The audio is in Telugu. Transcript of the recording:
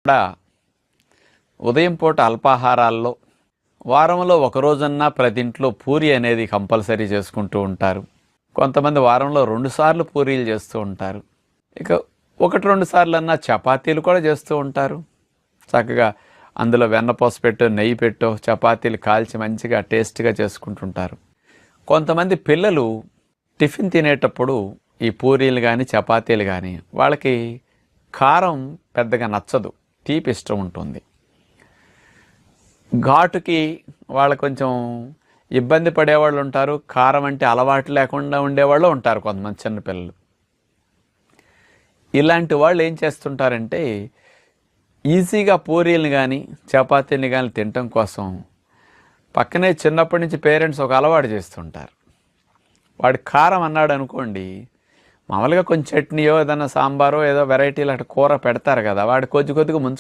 కూడా ఉదయం పూట అల్పాహారాల్లో వారంలో ఒక రోజన్నా ప్రతి ఇంట్లో పూరి అనేది కంపల్సరీ చేసుకుంటూ ఉంటారు. కొంతమంది వారంలో 2 సార్లు పూరీలు చేస్తూ ఉంటారు. ఇక 1-2 సార్లన్నా చపాతీలు కూడా చేస్తూ ఉంటారు. చక్కగా అందులో వెన్నపూస పెట్టో నెయ్యి పెట్టో చపాతీలు కాల్చి మంచిగా టేస్ట్గా చేసుకుంటుంటారు. కొంతమంది పిల్లలు టిఫిన్ తినేటప్పుడు ఈ పూరీలు కానీ చపాతీలు కానీ వాళ్ళకి కారం పెద్దగా నచ్చదు, తీపి ఇష్టం ఉంటుంది. ఘాటుకి వాళ్ళు కొంచెం ఇబ్బంది పడేవాళ్ళు ఉంటారు. కారం అంటే అలవాటు లేకుండా ఉండేవాళ్ళు ఉంటారు కొంతమంది చిన్నపిల్లలు. ఇలాంటి వాళ్ళు ఏం చేస్తుంటారంటే ఈజీగా పూరీలు కానీ చపాతీని కానీ తినటం కోసం పక్కనే చిన్నప్పటి నుంచి పేరెంట్స్ ఒక అలవాటు చేస్తుంటారు. వాడి కారం అన్నాడు అనుకోండి, మామూలుగా కొంచెం చట్నీయో ఏదైనా సాంబారో ఏదో వెరైటీలు అట్లా కూర పెడతారు కదా, వాడు కొద్దిగా